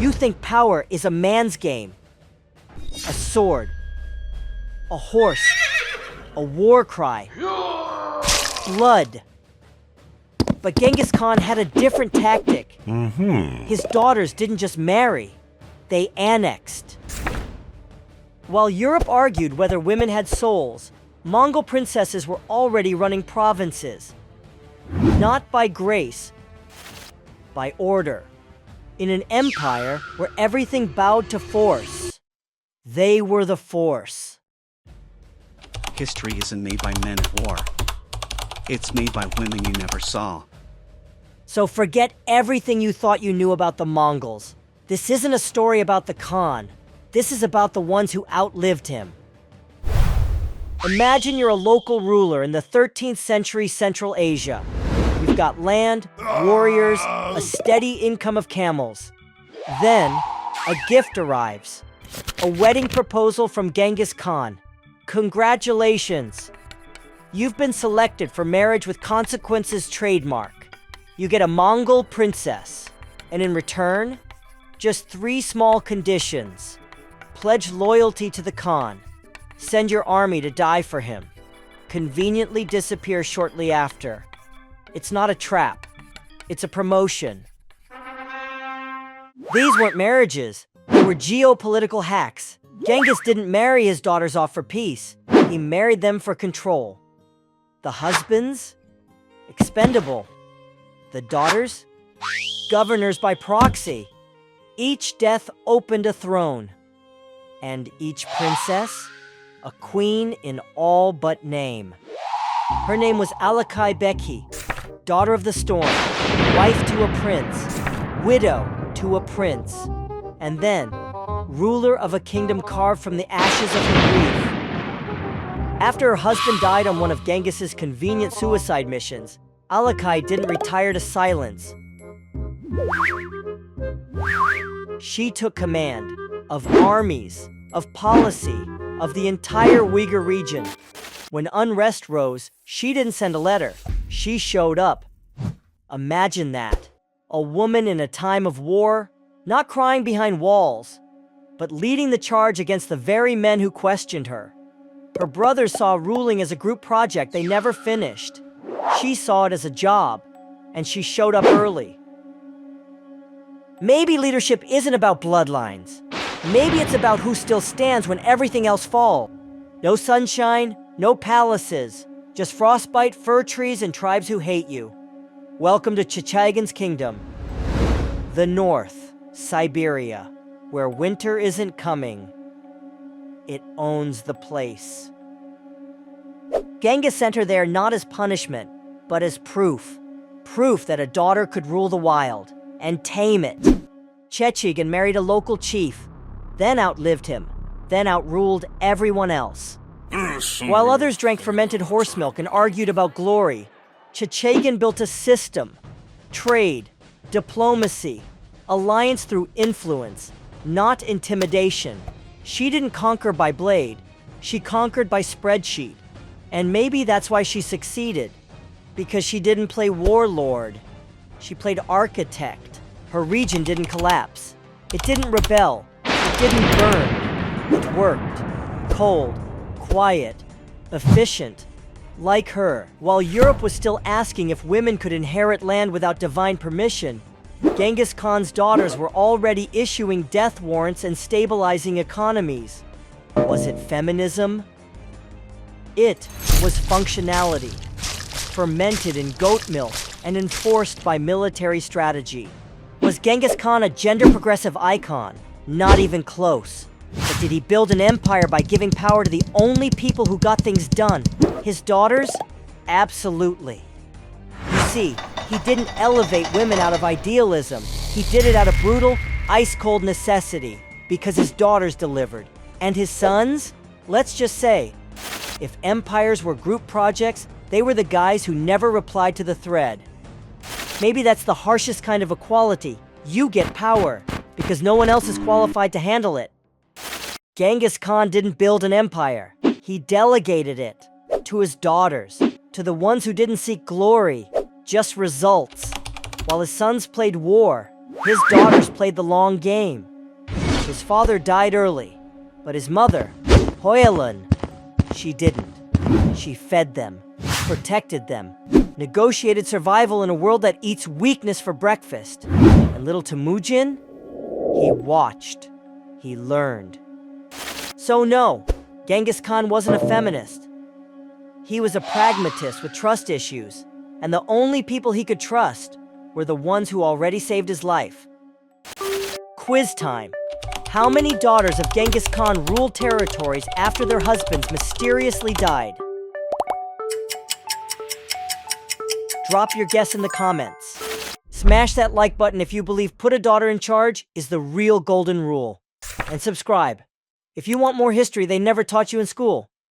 You think power is a man's game. A sword. A horse. A war cry. Blood. But Genghis Khan had a different tactic. His daughters didn't just marry, they annexed. While Europe argued whether women had souls, Mongol princesses were already running provinces. Not by grace, by order. In an empire where everything bowed to force, they were the force. History isn't made by men at war. It's made by women you never saw. So forget everything you thought you knew about the Mongols. This isn't a story about the Khan. This is about the ones who outlived him. Imagine you're a local ruler in the 13th century Central Asia. You've got land, warriors, a steady income of camels. Then, a gift arrives. A wedding proposal from Genghis Khan. Congratulations! You've been selected for marriage with consequences trademark. You get a Mongol princess, and in return, just 3 small conditions. Pledge loyalty to the Khan. Send your army to die for him. Conveniently disappear shortly after. It's not a trap. It's a promotion. These weren't marriages. They were geopolitical hacks. Genghis didn't marry his daughters off for peace. He married them for control. The husbands? Expendable. The daughters? Governors by proxy. Each death opened a throne. And each princess? A queen in all but name. Her name was Alakai Beki, daughter of the storm, wife to a prince, widow to a prince, and then ruler of a kingdom carved from the ashes of her grief. After her husband died on one of Genghis's convenient suicide missions, Alakai didn't retire to silence. She took command of armies, of policy, of the entire Uyghur region. When unrest rose, she didn't send a letter. She showed up. Imagine that. A woman in a time of war, not crying behind walls, but leading the charge against the very men who questioned her. Her brothers saw ruling as a group project they never finished. She saw it as a job, and she showed up early. Maybe leadership isn't about bloodlines. Maybe it's about who still stands when everything else falls. No sunshine, no palaces, just frostbite, fir trees, and tribes who hate you. Welcome to Chichagan's kingdom. The North, Siberia, where winter isn't coming. It owns the place. Genghis sent her there not as punishment, but as proof. Proof that a daughter could rule the wild and tame it. Chichagan married a local chief, then outlived him, then outruled everyone else. While others drank fermented horse milk and argued about glory, Chichagan built a system, trade, diplomacy, alliance through influence, not intimidation. She didn't conquer by blade, she conquered by spreadsheet. And maybe that's why she succeeded, because she didn't play warlord. She played architect. Her region didn't collapse. It didn't rebel. It didn't burn. It worked. Cold, quiet, efficient. Like her, while Europe was still asking if women could inherit land without divine permission, Genghis Khan's daughters were already issuing death warrants and stabilizing economies. Was it feminism? It was functionality, fermented in goat milk and enforced by military strategy. Was Genghis Khan a gender-progressive icon? Not even close. But did he build an empire by giving power to the only people who got things done? His daughters? Absolutely. You see, he didn't elevate women out of idealism. He did it out of brutal, ice-cold necessity, because his daughters delivered. And his sons? Let's just say, if empires were group projects, they were the guys who never replied to the thread. Maybe that's the harshest kind of equality. You get power, because no one else is qualified to handle it. Genghis Khan didn't build an empire. He delegated it to his daughters, to the ones who didn't seek glory, just results. While his sons played war, His daughters played the long game. His father died early, but his mother, Hoyalun, she didn't. She fed them, protected them, negotiated survival in a world that eats weakness for breakfast. And little Temujin, he watched. He learned. So no, Genghis Khan wasn't a feminist. He was a pragmatist with trust issues, and the only people he could trust were the ones who already saved his life. Quiz time. How many daughters of Genghis Khan ruled territories after their husbands mysteriously died? Drop your guess in the comments. Smash that like button if you believe put a daughter in charge is the real golden rule. And subscribe if you want more history they never taught you in school.